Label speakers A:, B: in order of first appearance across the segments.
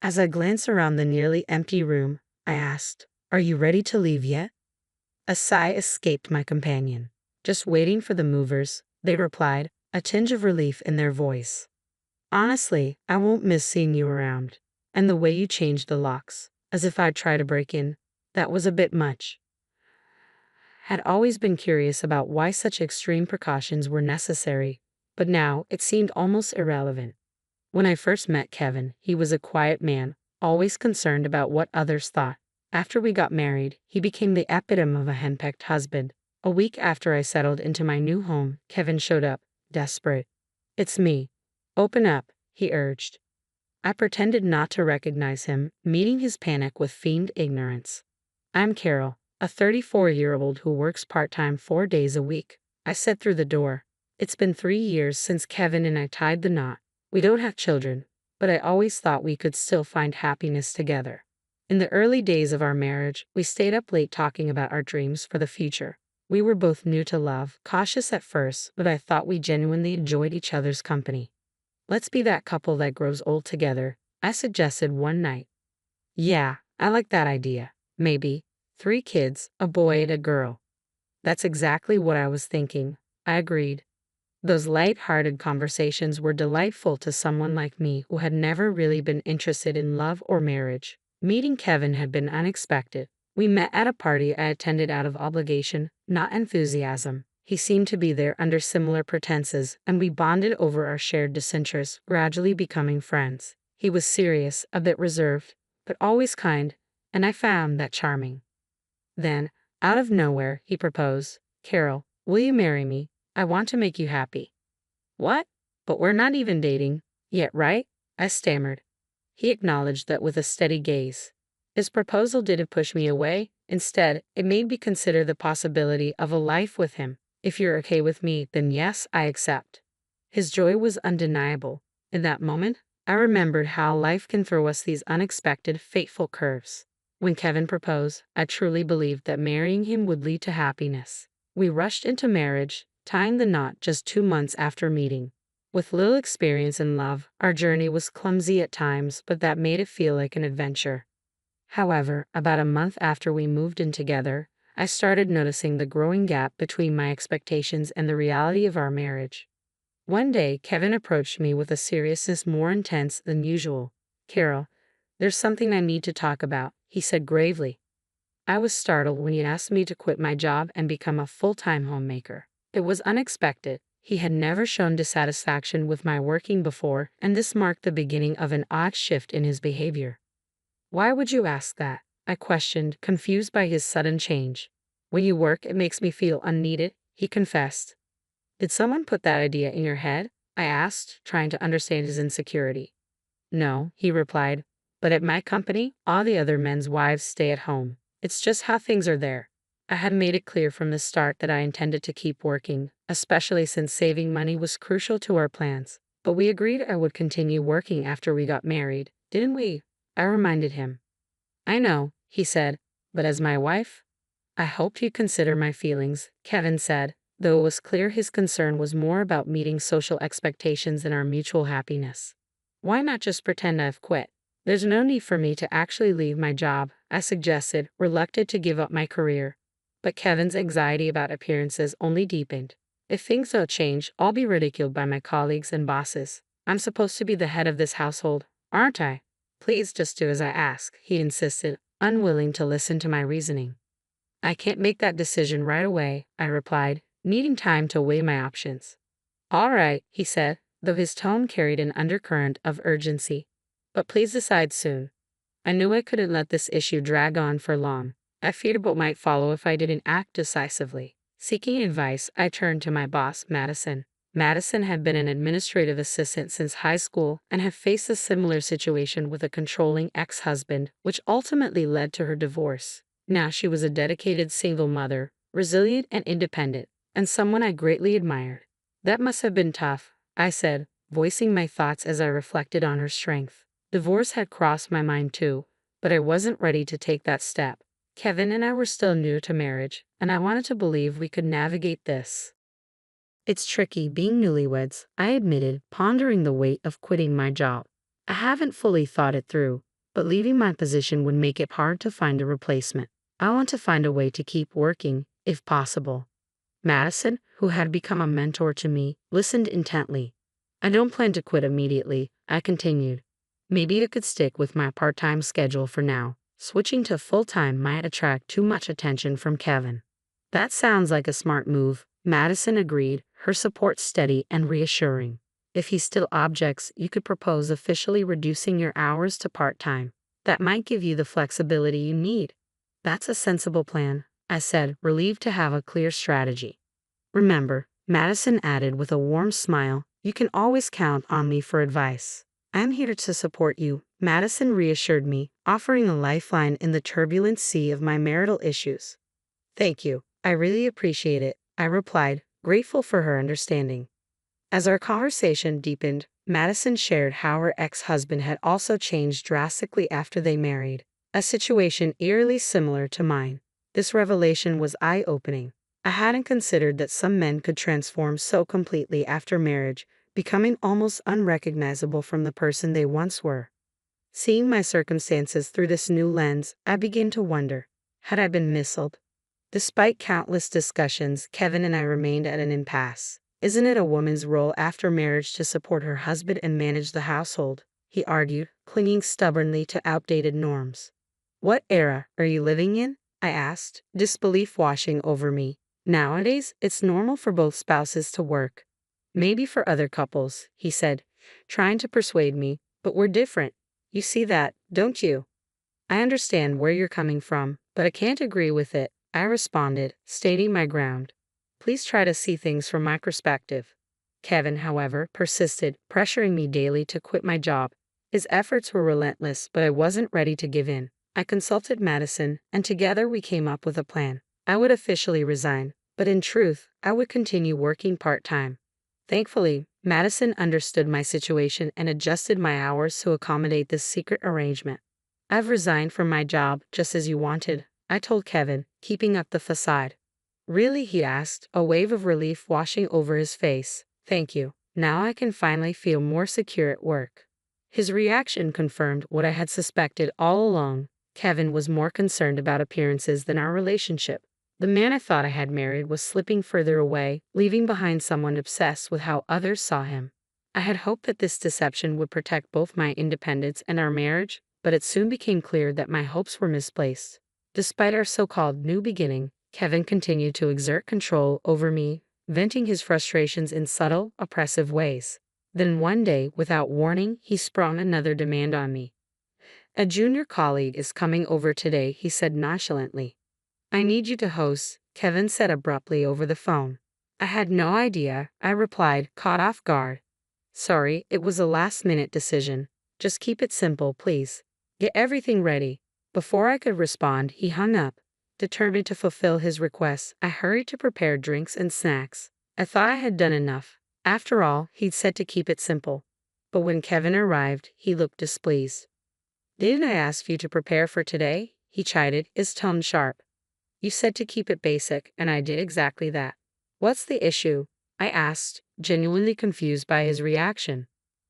A: As I glanced around the nearly empty room, I asked, "Are you ready to leave yet?" A sigh escaped my companion. "Just waiting for the movers," they replied, a tinge of relief in their voice. "Honestly, I won't miss seeing you around. And the way you changed the locks, as if I'd try to break in, that was a bit much." Had always been curious about why such extreme precautions were necessary, but now it seemed almost irrelevant. When I first met Kevin, he was a quiet man, always concerned about what others thought. After we got married, he became the epitome of a henpecked husband. A week after I settled into my new home, Kevin showed up, desperate. "It's me. Open up," he urged. I pretended not to recognize him, meeting his panic with feigned ignorance. "I'm Carol, a 34-year-old who works part-time 4 days a week," I said through the door. It's been 3 years since Kevin and I tied the knot. We don't have children, but I always thought we could still find happiness together. In the early days of our marriage, we stayed up late talking about our dreams for the future. We were both new to love, cautious at first, but I thought we genuinely enjoyed each other's company. "Let's be that couple that grows old together," I suggested one night. "Yeah, I like that idea. Maybe 3 kids, a boy and a girl." "That's exactly what I was thinking," I agreed. Those light-hearted conversations were delightful to someone like me who had never really been interested in love or marriage. Meeting Kevin had been unexpected. We met at a party I attended out of obligation, not enthusiasm. He seemed to be there under similar pretenses, and we bonded over our shared disinterests, gradually becoming friends. He was serious, a bit reserved, but always kind, and I found that charming. Then, out of nowhere, he proposed. "Carol, will you marry me? I want to make you happy." "What? But we're not even dating yet, right?" I stammered. He acknowledged that with a steady gaze. His proposal didn't push me away. Instead, it made me consider the possibility of a life with him. "If you're okay with me, then yes, I accept." His joy was undeniable. In that moment, I remembered how life can throw us these unexpected, fateful curves. When Kevin proposed, I truly believed that marrying him would lead to happiness. We rushed into marriage, tying the knot just 2 months after meeting. With little experience in love, our journey was clumsy at times, but that made it feel like an adventure. However, about a month after we moved in together, I started noticing the growing gap between my expectations and the reality of our marriage. One day, Kevin approached me with a seriousness more intense than usual. "Carol, there's something I need to talk about," he said gravely. I was startled when he asked me to quit my job and become a full-time homemaker. It was unexpected. He had never shown dissatisfaction with my working before, and this marked the beginning of an odd shift in his behavior. "Why would you ask that?" I questioned, confused by his sudden change. "When you work, it makes me feel unneeded," he confessed. "Did someone put that idea in your head?" I asked, trying to understand his insecurity. "No," he replied, "but at my company, all the other men's wives stay at home. It's just how things are there." I had made it clear from the start that I intended to keep working, especially since saving money was crucial to our plans. But we agreed I would continue working after we got married, didn't we? I reminded him. "I know," he said, "but as my wife, I hoped you'd consider my feelings," Kevin said, though it was clear his concern was more about meeting social expectations than our mutual happiness. "Why not just pretend I've quit? There's no need for me to actually leave my job," I suggested, reluctant to give up my career. But Kevin's anxiety about appearances only deepened. "If things don't change, I'll be ridiculed by my colleagues and bosses. I'm supposed to be the head of this household, aren't I? Please just do as I ask," he insisted, unwilling to listen to my reasoning. "I can't make that decision right away," I replied, needing time to weigh my options. "All right," he said, though his tone carried an undercurrent of urgency. "But please decide soon." I knew I couldn't let this issue drag on for long. I feared what might follow if I didn't act decisively. Seeking advice, I turned to my boss, Madison. Madison had been an administrative assistant since high school and had faced a similar situation with a controlling ex-husband, which ultimately led to her divorce. Now she was a dedicated single mother, resilient and independent, and someone I greatly admired. "That must have been tough," I said, voicing my thoughts as I reflected on her strength. Divorce had crossed my mind too, but I wasn't ready to take that step. Kevin and I were still new to marriage, and I wanted to believe we could navigate this. "It's tricky being newlyweds," I admitted, pondering the weight of quitting my job. "I haven't fully thought it through. but leaving my position would make it hard to find a replacement. I want to find a way to keep working, if possible. Madison, who had become a mentor to me, listened intently. I don't plan to quit immediately, I continued. Maybe I could stick with my part-time schedule for now. Switching to full-time might attract too much attention from Kevin. That sounds like a smart move, Madison agreed, her support steady and reassuring. If he still objects, you could propose officially reducing your hours to part-time. That might give you the flexibility you need. That's a sensible plan, I said, relieved to have a clear strategy. Remember, Madison added with a warm smile, you can always count on me for advice. I'm here to support you, Madison reassured me, offering a lifeline in the turbulent sea of my marital issues. Thank you, I really appreciate it, I replied, grateful for her understanding. As our conversation deepened, Madison shared how her ex-husband had also changed drastically after they married, a situation eerily similar to mine. This revelation was eye-opening. I hadn't considered that some men could transform so completely after marriage, becoming almost unrecognizable from the person they once were. Seeing my circumstances through this new lens, I began to wonder, had I been misled? Despite countless discussions, Kevin and I remained at an impasse. Isn't it a woman's role after marriage to support her husband and manage the household? He argued, clinging stubbornly to outdated norms. What era are you living in? I asked, disbelief washing over me. Nowadays, it's normal for both spouses to work. Maybe for other couples, he said, trying to persuade me, but we're different. You see that, don't you? I understand where you're coming from, but I can't agree with it, I responded, stating my ground. Please try to see things from my perspective. Kevin, however, persisted, pressuring me daily to quit my job. His efforts were relentless, but I wasn't ready to give in. I consulted Madison, and together we came up with a plan. I would officially resign, but in truth, I would continue working part-time. Thankfully, Madison understood my situation and adjusted my hours to accommodate this secret arrangement. I've resigned from my job just as you wanted, I told Kevin, keeping up the facade. Really, he asked, a wave of relief washing over his face. Thank you. Now I can finally feel more secure at work. His reaction confirmed what I had suspected all along. Kevin was more concerned about appearances than our relationship. The man I thought I had married was slipping further away, leaving behind someone obsessed with how others saw him. I had hoped that this deception would protect both my independence and our marriage, but it soon became clear that my hopes were misplaced. Despite our so-called new beginning, Kevin continued to exert control over me, venting his frustrations in subtle, oppressive ways. Then one day, without warning, he sprung another demand on me. A junior colleague is coming over today, he said nonchalantly. I need you to host, Kevin said abruptly over the phone. I had no idea, I replied, caught off guard. Sorry, it was a last-minute decision. Just keep it simple, please. Get everything ready. Before I could respond, he hung up. Determined to fulfill his request, I hurried to prepare drinks and snacks. I thought I had done enough. After all, he'd said to keep it simple. But when Kevin arrived, he looked displeased. Didn't I ask you to prepare for today? He chided, his tone sharp. You said to keep it basic, and I did exactly that. What's the issue? I asked, genuinely confused by his reaction.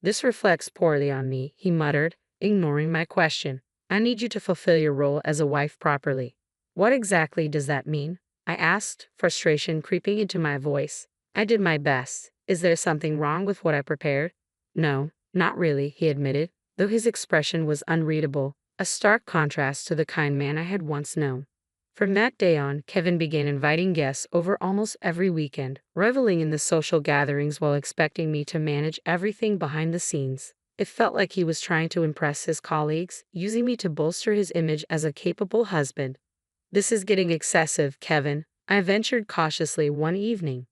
A: This reflects poorly on me, he muttered, ignoring my question. I need you to fulfill your role as a wife properly. What exactly does that mean? I asked, frustration creeping into my voice. I did my best. Is there something wrong with what I prepared? No, not really, he admitted, though his expression was unreadable, a stark contrast to the kind man I had once known. From that day on, Kevin began inviting guests over almost every weekend, reveling in the social gatherings while expecting me to manage everything behind the scenes. It felt like he was trying to impress his colleagues, using me to bolster his image as a capable husband. This is getting excessive, Kevin, I ventured cautiously one evening.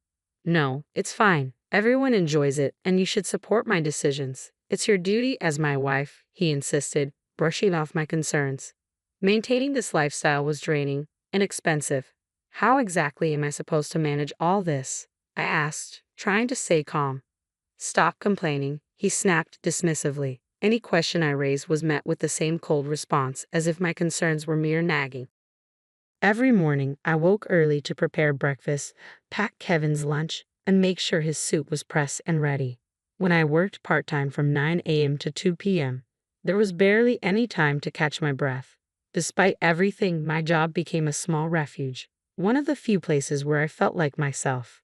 A: No, it's fine. Everyone enjoys it, and you should support my decisions. It's your duty as my wife, he insisted, brushing off my concerns. Maintaining this lifestyle was draining and expensive. How exactly am I supposed to manage all this? I asked, trying to stay calm. Stop complaining, he snapped dismissively. Any question I raised was met with the same cold response, as if my concerns were mere nagging. Every morning, I woke early to prepare breakfast, pack Kevin's lunch, and make sure his suit was pressed and ready. When I worked part-time from 9 a.m. to 2 p.m., There was barely any time to catch my breath. Despite everything, my job became a small refuge, one of the few places where I felt like myself.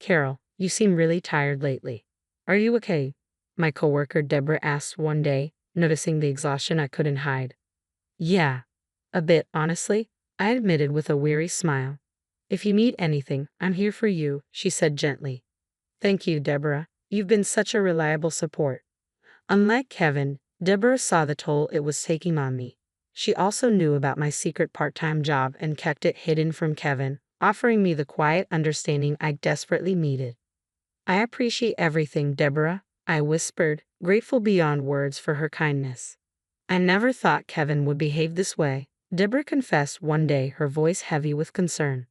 A: Carol, you seem really tired lately. Are you okay? My coworker Deborah asked one day, noticing the exhaustion I couldn't hide. Yeah, a bit, honestly, I admitted with a weary smile. If you need anything, I'm here for you, she said gently. Thank you, Deborah. You've been such a reliable support. Unlike Kevin, Deborah saw the toll it was taking on me. She also knew about my secret part-time job and kept it hidden from Kevin, offering me the quiet understanding I desperately needed. I appreciate everything, Deborah, I whispered, grateful beyond words for her kindness. I never thought Kevin would behave this way, Deborah confessed one day, her voice heavy with concern.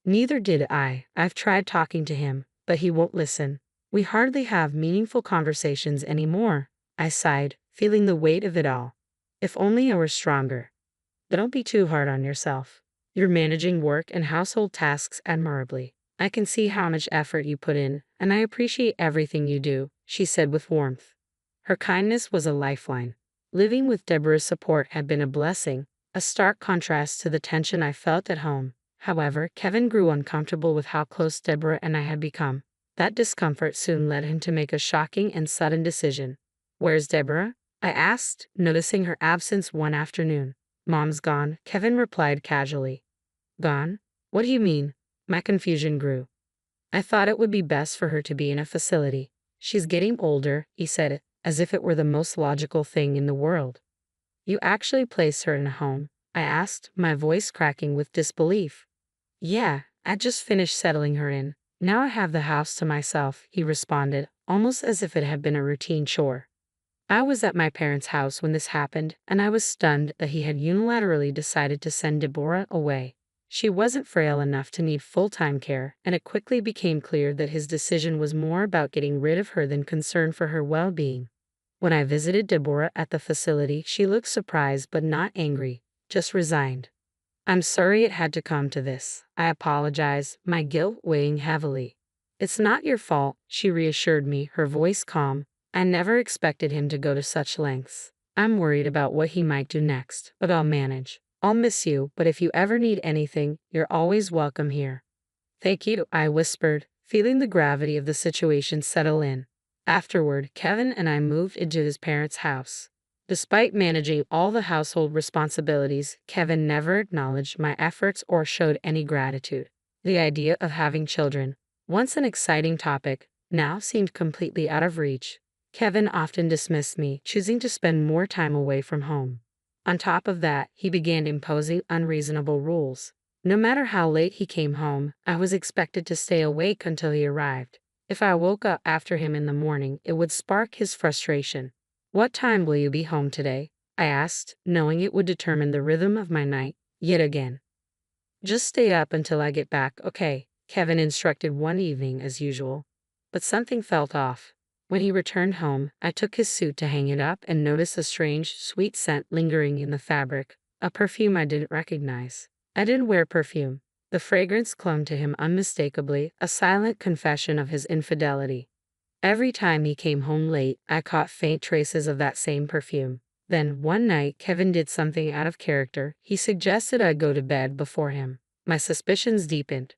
A: Neither did I. I've tried talking to him, but he won't listen. We hardly have meaningful conversations anymore, I sighed, feeling the weight of it all. If only I were stronger. Don't be too hard on yourself. You're managing work and household tasks admirably. I can see how much effort you put in, and I appreciate everything you do, she said with warmth. Her kindness was a lifeline. Living with Deborah's support had been a blessing, a stark contrast to the tension I felt at home. However, Kevin grew uncomfortable with how close Deborah and I had become. That discomfort soon led him to make a shocking and sudden decision. Where's Deborah? I asked, noticing her absence one afternoon. Mom's gone, Kevin replied casually. Gone? What do you mean? My confusion grew. I thought it would be best for her to be in a facility. She's getting older, he said, as if it were the most logical thing in the world. You actually placed her in a home? I asked, my voice cracking with disbelief. Yeah, I just finished settling her in. Now I have the house to myself, he responded, almost as if it had been a routine chore. I was at my parents' house when this happened, and I was stunned that he had unilaterally decided to send Deborah away. She wasn't frail enough to need full-time care, and it quickly became clear that his decision was more about getting rid of her than concern for her well-being. When I visited Deborah at the facility, she looked surprised but not angry, just resigned. I'm sorry it had to come to this. I apologize, my guilt weighing heavily. It's not your fault, she reassured me, her voice calm. I never expected him to go to such lengths. I'm worried about what he might do next, but I'll manage. I'll miss you, but if you ever need anything, you're always welcome here. Thank you, I whispered, feeling the gravity of the situation settle in. Afterward, Kevin and I moved into his parents' house. Despite managing all the household responsibilities, Kevin never acknowledged my efforts or showed any gratitude. The idea of having children, once an exciting topic, now seemed completely out of reach. Kevin often dismissed me, choosing to spend more time away from home. On top of that, he began imposing unreasonable rules. No matter how late he came home, I was expected to stay awake until he arrived. If I woke up after him in the morning, it would spark his frustration. What time will you be home today? I asked, knowing it would determine the rhythm of my night, yet again. Just stay up until I get back, okay, Kevin instructed one evening as usual. But something felt off. When he returned home, I took his suit to hang it up and noticed a strange, sweet scent lingering in the fabric, a perfume I didn't recognize. I didn't wear perfume. The fragrance clung to him unmistakably, a silent confession of his infidelity. Every time he came home late, I caught faint traces of that same perfume. Then, one night, Kevin did something out of character. He suggested I go to bed before him. My suspicions deepened.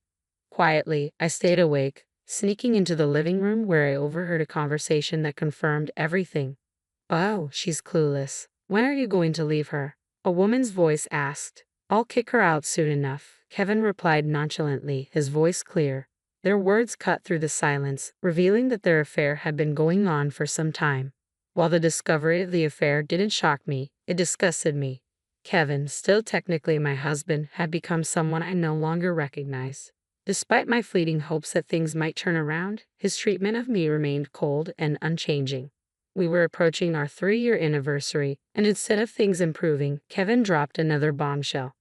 A: Quietly, I stayed awake, sneaking into the living room where I overheard a conversation that confirmed everything. Oh, she's clueless. When are you going to leave her? A woman's voice asked. I'll kick her out soon enough, Kevin replied nonchalantly, his voice clear. Their words cut through the silence, revealing that their affair had been going on for some time. While the discovery of the affair didn't shock me, it disgusted me. Kevin, still technically my husband, had become someone I no longer recognized. Despite my fleeting hopes that things might turn around, his treatment of me remained cold and unchanging. We were approaching our 3-year anniversary, and instead of things improving, Kevin dropped another bombshell.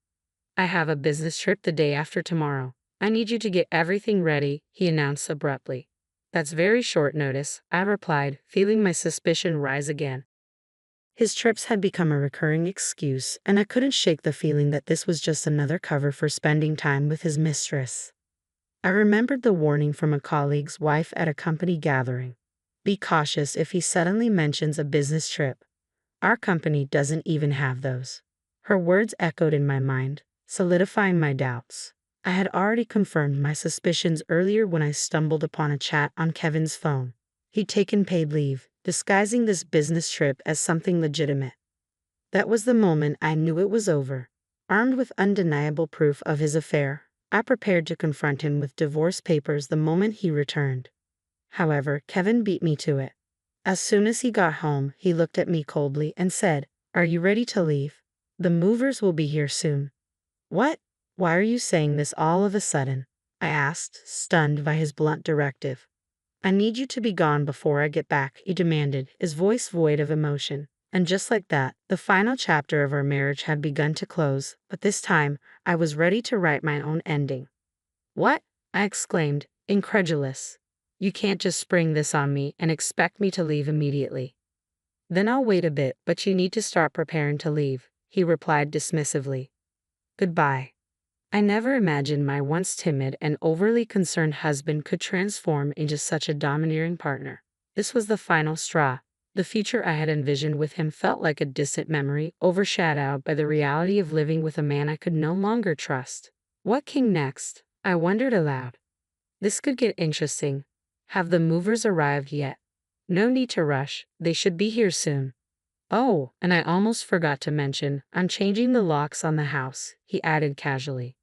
A: I have a business trip the day after tomorrow. I need you to get everything ready, he announced abruptly. That's very short notice, I replied, feeling my suspicion rise again. His trips had become a recurring excuse, and I couldn't shake the feeling that this was just another cover for spending time with his mistress. I remembered the warning from a colleague's wife at a company gathering. Be cautious if he suddenly mentions a business trip. Our company doesn't even have those. Her words echoed in my mind, solidifying my doubts. I had already confirmed my suspicions earlier when I stumbled upon a chat on Kevin's phone. He'd taken paid leave, disguising this business trip as something legitimate. That was the moment I knew it was over. Armed with undeniable proof of his affair, I prepared to confront him with divorce papers the moment he returned. However, Kevin beat me to it. As soon as he got home, he looked at me coldly and said, "Are you ready to leave? The movers will be here soon." "What? Why are you saying this all of a sudden?" I asked, stunned by his blunt directive. "I need you to be gone before I get back," he demanded, his voice void of emotion. And just like that, the final chapter of our marriage had begun to close, but this time, I was ready to write my own ending. "What?" I exclaimed, incredulous. "You can't just spring this on me and expect me to leave immediately." "Then I'll wait a bit, but you need to start preparing to leave," he replied dismissively. "Goodbye." I never imagined my once timid and overly concerned husband could transform into such a domineering partner. This was the final straw. The future I had envisioned with him felt like a distant memory, overshadowed by the reality of living with a man I could no longer trust. What came next? I wondered aloud. This could get interesting. Have the movers arrived yet? No need to rush, they should be here soon. "Oh, and I almost forgot to mention, I'm changing the locks on the house," he added casually.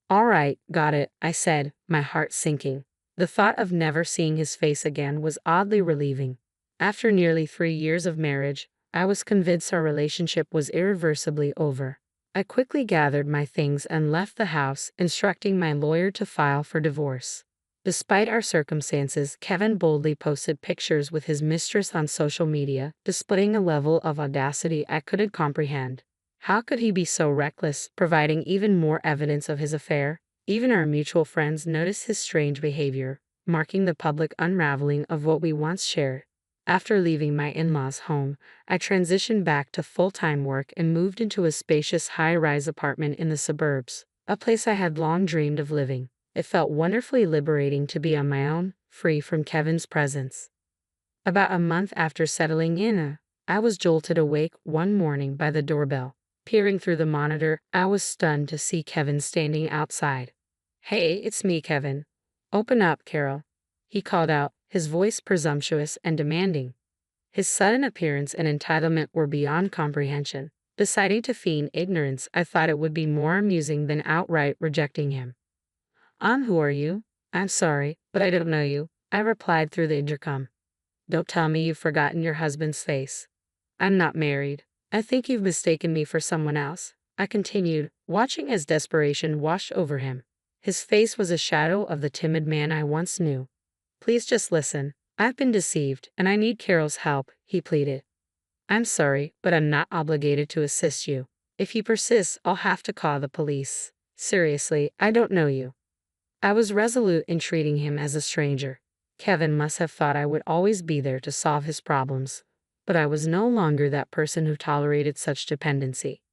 A: "All right, got it," I said, my heart sinking. The thought of never seeing his face again was oddly relieving. After nearly 3 years of marriage, I was convinced our relationship was irreversibly over. I quickly gathered my things and left the house, instructing my lawyer to file for divorce. Despite our circumstances, Kevin boldly posted pictures with his mistress on social media, displaying a level of audacity I couldn't comprehend. How could he be so reckless, providing even more evidence of his affair? Even our mutual friends noticed his strange behavior, marking the public unraveling of what we once shared. After leaving my in-laws' home, I transitioned back to full-time work and moved into a spacious high-rise apartment in the suburbs, a place I had long dreamed of living. It felt wonderfully liberating to be on my own, free from Kevin's presence. About a month after settling in, I was jolted awake one morning by the doorbell. Peering through the monitor, I was stunned to see Kevin standing outside. "Hey, it's me, Kevin. Open up, Carol," he called out, his voice presumptuous and demanding. His sudden appearance and entitlement were beyond comprehension. Deciding to feign ignorance, I thought it would be more amusing than outright rejecting him. Who are you?" "I'm sorry, but I don't know you," I replied through the intercom. "Don't tell me you've forgotten your husband's face." "I'm not married. I think you've mistaken me for someone else," I continued, watching as desperation washed over him. His face was a shadow of the timid man I once knew. "Please just listen. I've been deceived, and I need Carol's help," he pleaded. "I'm sorry, but I'm not obligated to assist you. If you persist, I'll have to call the police. Seriously, I don't know you." I was resolute in treating him as a stranger. Kevin must have thought I would always be there to solve his problems. But I was no longer that person who tolerated such dependency.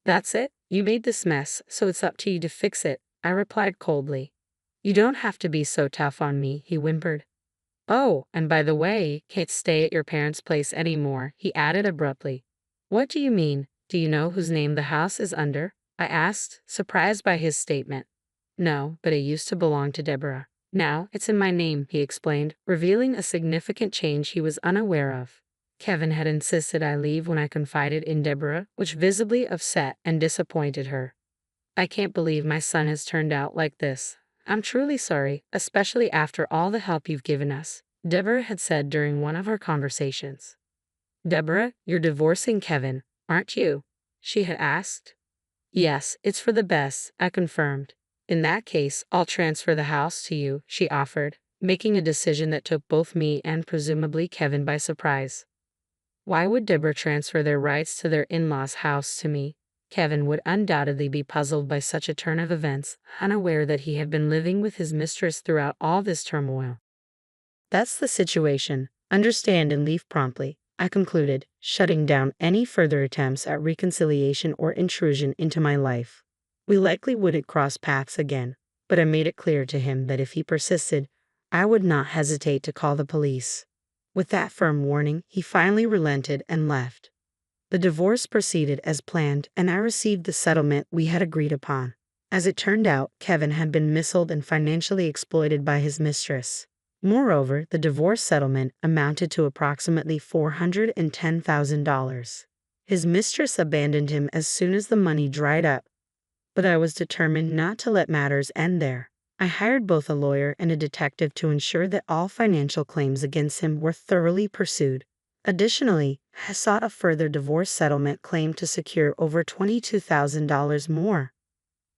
A: "That's it, you made this mess, so it's up to you to fix it," I replied coldly. "You don't have to be so tough on me," he whimpered. "Oh, and by the way, can't stay at your parents' place anymore," he added abruptly. "What do you mean? Do you know whose name the house is under?" I asked, surprised by his statement. "No, but it used to belong to Deborah. Now it's in my name," he explained, revealing a significant change he was unaware of. Kevin had insisted I leave when I confided in Deborah, which visibly upset and disappointed her. "I can't believe my son has turned out like this. I'm truly sorry, especially after all the help you've given us," Deborah had said during one of our conversations. "Deborah, you're divorcing Kevin, aren't you?" she had asked. "Yes, it's for the best," I confirmed. "In that case, I'll transfer the house to you," she offered, making a decision that took both me and presumably Kevin by surprise. Why would Deborah transfer their rights to their in-laws' house to me? Kevin would undoubtedly be puzzled by such a turn of events, unaware that he had been living with his mistress throughout all this turmoil. "That's the situation. Understand and leave promptly," I concluded, shutting down any further attempts at reconciliation or intrusion into my life. We likely wouldn't cross paths again, but I made it clear to him that if he persisted, I would not hesitate to call the police. With that firm warning, he finally relented and left. The divorce proceeded as planned, and I received the settlement we had agreed upon. As it turned out, Kevin had been missold and financially exploited by his mistress. Moreover, the divorce settlement amounted to approximately $410,000. His mistress abandoned him as soon as the money dried up, but I was determined not to let matters end there. I hired both a lawyer and a detective to ensure that all financial claims against him were thoroughly pursued. Additionally, I sought a further divorce settlement claim to secure over $22,000 more.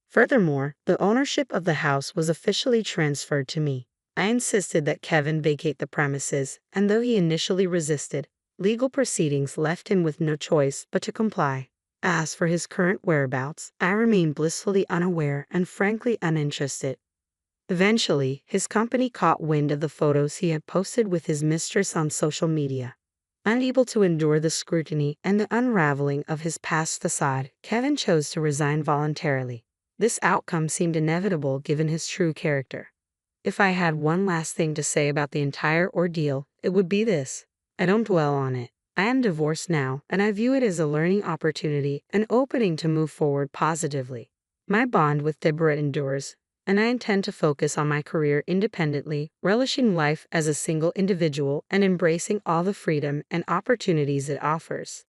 A: Furthermore, the ownership of the house was officially transferred to me. I insisted that Kevin vacate the premises, and though he initially resisted, legal proceedings left him with no choice but to comply. As for his current whereabouts, I remained blissfully unaware and frankly uninterested. Eventually, his company caught wind of the photos he had posted with his mistress on social media. Unable to endure the scrutiny and the unraveling of his past facade, Kevin chose to resign voluntarily. This outcome seemed inevitable given his true character. If I had one last thing to say about the entire ordeal, it would be this: I don't dwell on it. I am divorced now, and I view it as a learning opportunity, an opening to move forward positively. My bond with Deborah endures, and I intend to focus on my career independently, relishing life as a single individual and embracing all the freedom and opportunities it offers.